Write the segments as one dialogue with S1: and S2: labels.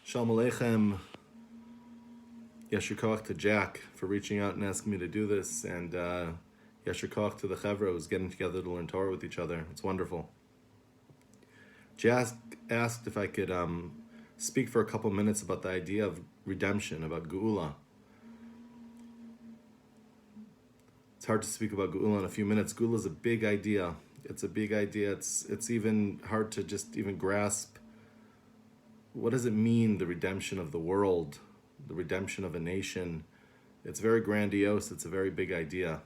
S1: Shalom Aleichem. Yasher Koach to Jack for reaching out and asking me to do this, and Yasher Koach to the Chevra who's getting together to learn Torah with each other. It's wonderful. Jack asked if I could speak for a couple minutes about the idea of redemption, about Geula. It's hard to speak about Geula in a few minutes. Geula is a big idea. It's a big idea. It's even hard to just even grasp. What does it mean, the redemption of the world, the redemption of a nation? It's very grandiose. It's a very big idea.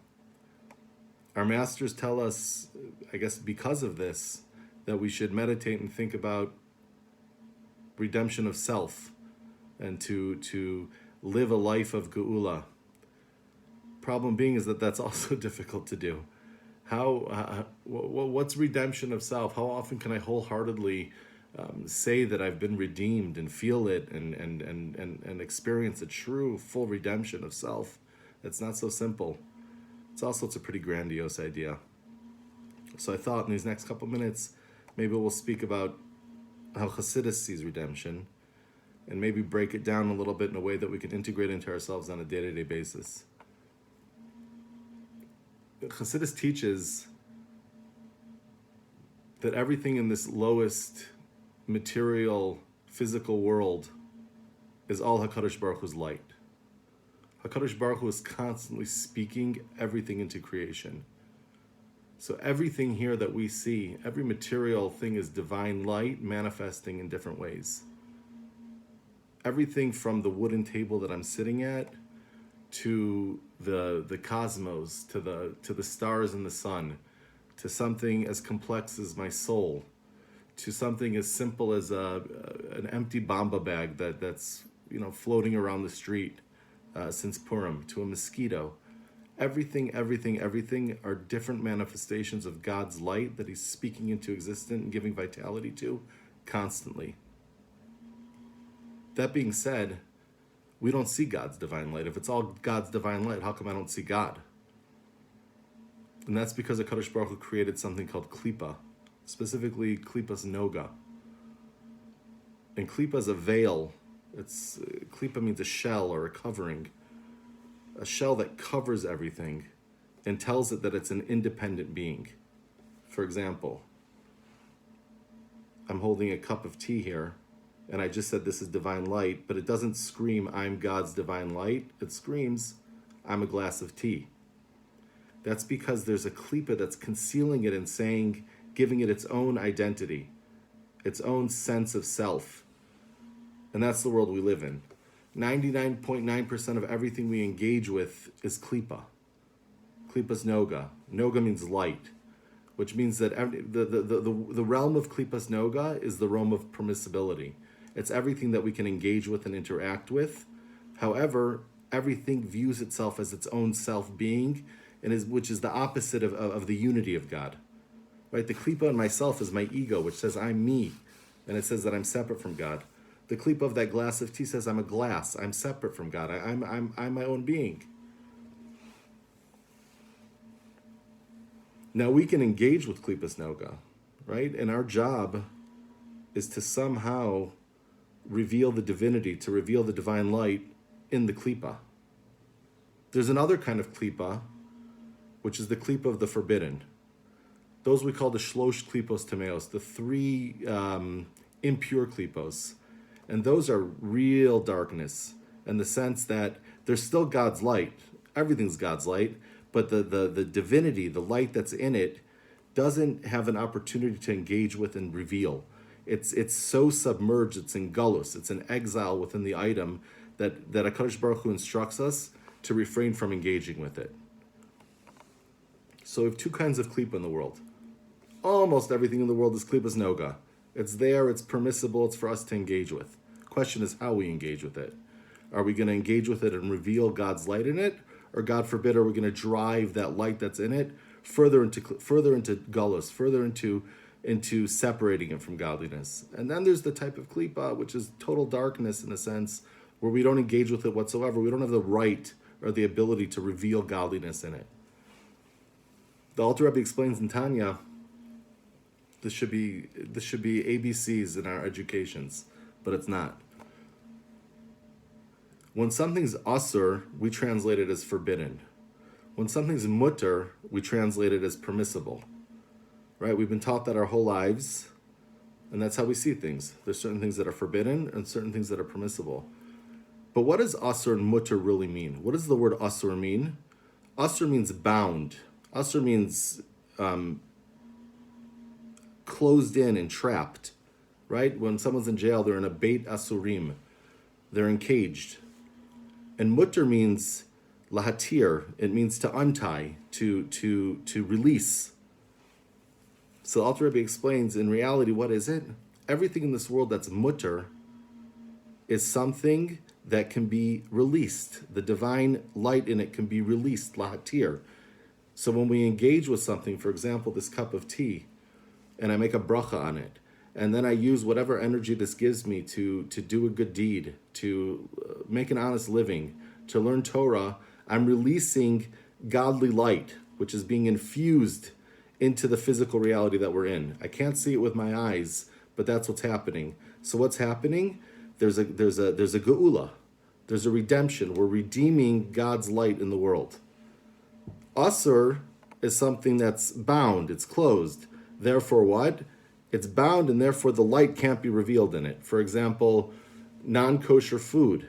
S1: Our masters tell us, I guess because of this, that we should meditate and think about redemption of self and to live a life of Geula. Problem being is that that's also difficult to do. What's redemption of self? How often can I wholeheartedly say that I've been redeemed and feel it and experience a true full redemption of self? It's not so simple. It's a pretty grandiose idea. So I thought in these next couple minutes, maybe we'll speak about how Chassidus sees redemption and maybe break it down a little bit in a way that we can integrate into ourselves on a day-to-day basis. Chassidus teaches that everything in this lowest material, physical world is all HaKadosh Baruch Hu's light. HaKadosh Baruch Hu is constantly speaking everything into creation. So everything here that we see, every material thing is divine light manifesting in different ways. Everything from the wooden table that I'm sitting at to the cosmos, to the stars and the sun, to something as complex as my soul, to something as simple as an empty bamba bag that's floating around the street since Purim, to a mosquito. Everything are different manifestations of God's light that He's speaking into existence and giving vitality to constantly. That being said, we don't see God's divine light. If it's all God's divine light, how come I don't see God? And that's because HaKadosh Baruch Hu created something called Klipa, specifically Klipas Noga. And Klipa is a veil. Klipa means a shell or a covering. A shell that covers everything and tells it that it's an independent being. For example, I'm holding a cup of tea here, and I just said this is divine light, but it doesn't scream, I'm God's divine light. It screams, I'm a glass of tea. That's because there's a klipa that's concealing it and saying, giving it its own identity, its own sense of self. And that's the world we live in. 99.9% of everything we engage with is klipa. Klipas noga. Noga means light, which means that the realm of klipas noga is the realm of permissibility. It's everything that we can engage with and interact with. However, everything views itself as its own self-being, which is the opposite of the unity of God. Right? The klipa in myself is my ego, which says I'm me, and it says that I'm separate from God. The klipa of that glass of tea says I'm a glass. I'm separate from God. I'm my own being. Now we can engage with klipas noga, right? And our job is to somehow reveal the divinity, to reveal the divine light in the klipa. There's another kind of klipa, which is the klipa of the forbidden. Those we call the shlosh klipos tameos, the three impure klipos. And those are real darkness in the sense that they're still God's light. Everything's God's light, but the divinity, the light that's in it, doesn't have an opportunity to engage with and reveal. It's so submerged, it's in gullus, it's in exile within the item that HaKadosh Baruch Hu instructs us to refrain from engaging with it. So we have two kinds of klipa in the world. Almost everything in the world is klipas noga. It's there, it's permissible, it's for us to engage with. Question is how we engage with it. Are we going to engage with it and reveal God's light in it? Or God forbid, are we going to drive that light that's in it further into gullus, further into separating it from godliness? And then there's the type of klipa, which is total darkness in a sense, where we don't engage with it whatsoever. We don't have the right or the ability to reveal godliness in it. The Alter Rebbe explains in Tanya, this should be ABCs in our educations, but it's not. When something's asur, we translate it as forbidden. When something's mutter, we translate it as permissible. Right? We've been taught that our whole lives, and that's how we see things. There's certain things that are forbidden and certain things that are permissible. But what does asur and mutter really mean? What does the word asur mean? Asur means bound. Asur means closed in and trapped. Right? When someone's in jail, they're in a beit asurim. They're encaged. And mutter means lahatir. It means to untie, to release. So the Alter Rebbe explains, in reality, what is it? Everything in this world that's mutter is something that can be released. The divine light in it can be released, lahatir. So when we engage with something, for example, this cup of tea, and I make a bracha on it, and then I use whatever energy this gives me to do a good deed, to make an honest living, to learn Torah, I'm releasing godly light, which is being infused into the physical reality that we're in. I can't see it with my eyes, but that's what's happening. So what's happening? There's a geula, there's a redemption. We're redeeming God's light in the world. Asur is something that's bound, it's closed. Therefore what? It's bound, and therefore the light can't be revealed in it. For example, non-kosher food.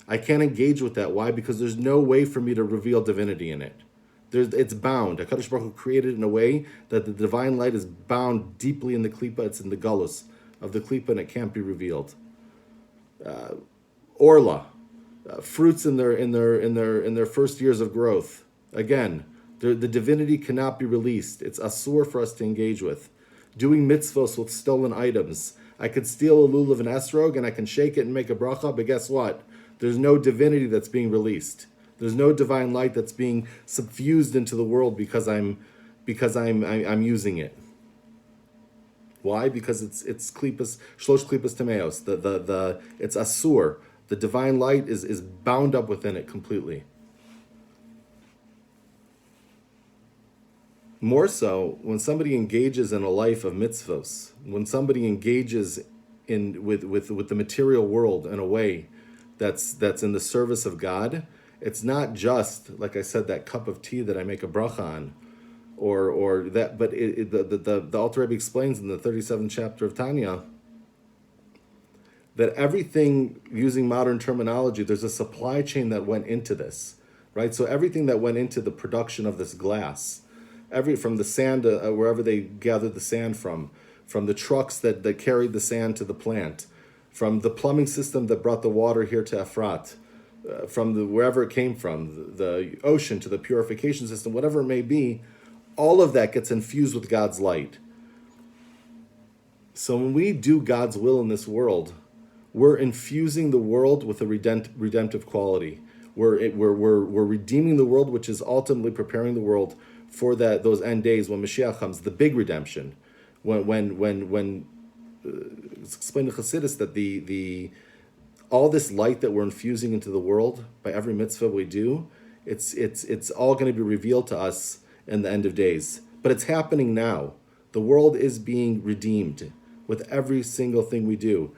S1: I can't engage with that. Why? Because there's no way for me to reveal divinity in it. It's bound. HaKadosh Baruch Hu created it in a way that the divine light is bound deeply in the klipa. It's in the galus of the klipa, and it can't be revealed. Orla, fruits in their first years of growth. Again, the divinity cannot be released. It's asur for us to engage with. Doing mitzvos with stolen items. I could steal a lulav and esrog and I can shake it and make a bracha, but guess what? There's no divinity that's being released. There's no divine light that's being suffused into the world because I'm using it. Why? Because it's klipas, shlosh klipas tameos. It's asur. The divine light is bound up within it completely. More so, when somebody engages in a life of mitzvos, when somebody engages with the material world in a way that's in the service of God, it's not just, like I said, that cup of tea that I make a bracha on, or that. But the Alter Rebbe explains in the 37th chapter of Tanya that everything, using modern terminology, there's a supply chain that went into this, right? So everything that went into the production of this glass, from the sand, wherever they gathered the sand from the trucks that carried the sand to the plant, from the plumbing system that brought the water here to Efrat, from wherever it came from, the ocean to the purification system, whatever it may be, all of that gets infused with God's light. So when we do God's will in this world, we're infusing the world with a redemptive quality. We're redeeming the world, which is ultimately preparing the world for those end days when Mashiach comes, the big redemption. When it's explained in Chassidus that the all this light that we're infusing into the world by every mitzvah we do, it's all going to be revealed to us in the end of days. But it's happening now. The world is being redeemed with every single thing we do.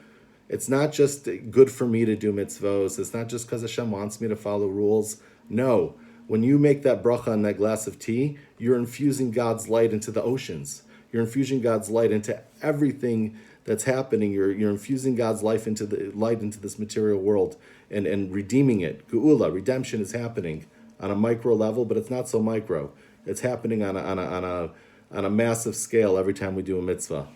S1: It's not just good for me to do mitzvahs. It's not just because Hashem wants me to follow rules. No. When you make that bracha on that glass of tea, you're infusing God's light into the oceans. You're infusing God's light into everything that's happening. You're infusing God's light into this material world and redeeming it. Geula, redemption is happening on a micro level, but it's not so micro. It's happening on a massive scale every time we do a mitzvah.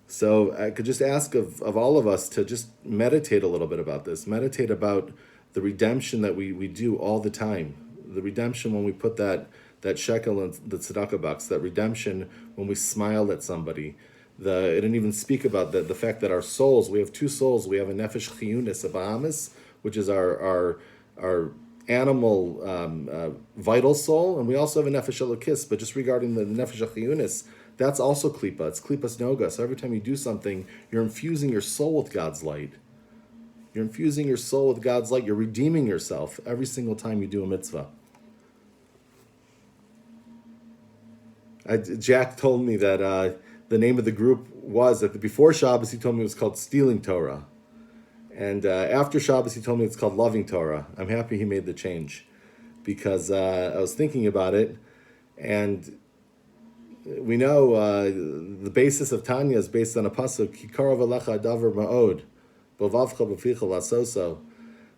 S1: So I could just ask of all of us to just meditate a little bit about this. Meditate about the redemption that we do all the time. The redemption when we put that shekel in the tzedakah box. That redemption when we smile at somebody. It didn't even speak about the fact that our souls, we have two souls. We have a nefesh chiyunis, a bahamis, which is our animal vital soul, and we also have a nefesh elokis. But just regarding the nefesh chiyunis, that's also klipa. It's klipas noga. So every time you do something, you're infusing your soul with God's light. You're infusing your soul with God's light. You're redeeming yourself every single time you do a mitzvah. Jack told me that the name of the group was, before Shabbos, he told me it was called Stealing Torah. And after Shabbos, he told me it's called Loving Torah. I'm happy he made the change, because I was thinking about it, and we know the basis of Tanya is based on a pasuk, Kikarav alecha davar ma'od, b'vavcha b'ficha lasoso,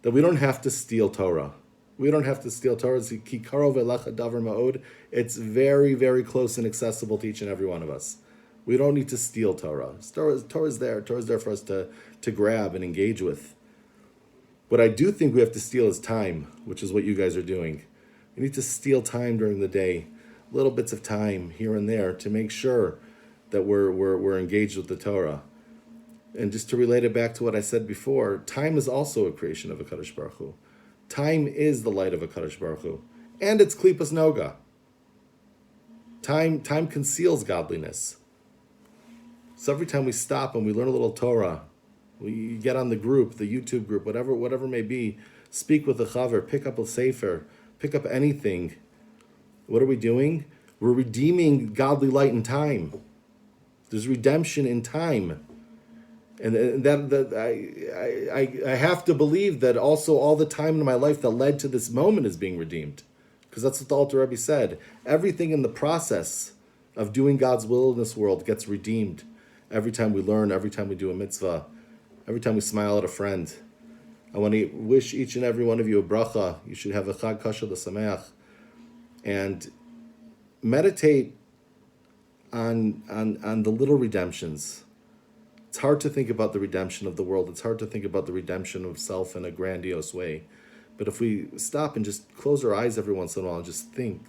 S1: that we don't have to steal Torah. We don't have to steal Torah. It's Kikarav alecha davar ma'od. It's very, very close and accessible to each and every one of us. We don't need to steal Torah. Torah's there. Torah's there for us to grab and engage with. What I do think we have to steal is time, which is what you guys are doing. We need to steal time during the day, little bits of time here and there, to make sure that we're engaged with the Torah. And just to relate it back to what I said before, time is also a creation of HaKadosh Baruch Hu. Time is the light of HaKadosh Baruch Hu. And it's Klipas Noga. Time conceals godliness. So every time we stop and we learn a little Torah, we get on the group, the YouTube group, whatever it may be, speak with a chaver, pick up a sefer, pick up anything. What are we doing? We're redeeming godly light in time. There's redemption in time. And that I have to believe that also all the time in my life that led to this moment is being redeemed. Because that's what the Alter Rebbe said. Everything in the process of doing God's will in this world gets redeemed. Every time we learn, every time we do a mitzvah, every time we smile at a friend. I want to wish each and every one of you a bracha. You should have a Chag Kasher L'Sameach. And meditate on the little redemptions. It's hard to think about the redemption of the world. It's hard to think about the redemption of self in a grandiose way. But if we stop and just close our eyes every once in a while and just think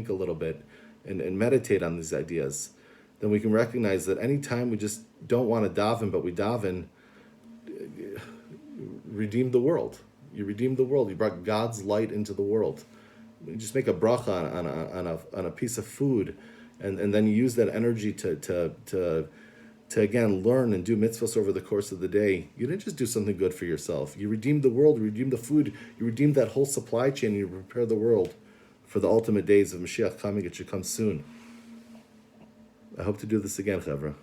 S1: a little bit and meditate on these ideas, then we can recognize that any time we just don't want to daven, but we daven, redeem the world. You redeemed the world. You brought God's light into the world. You just make a bracha on a piece of food, and then you use that energy to again learn and do mitzvahs over the course of the day. You didn't just do something good for yourself. You redeemed the world. You redeemed the food. You redeemed that whole supply chain. And you prepare the world for the ultimate days of Mashiach coming. It should come soon. I hope to do this again, Chevra.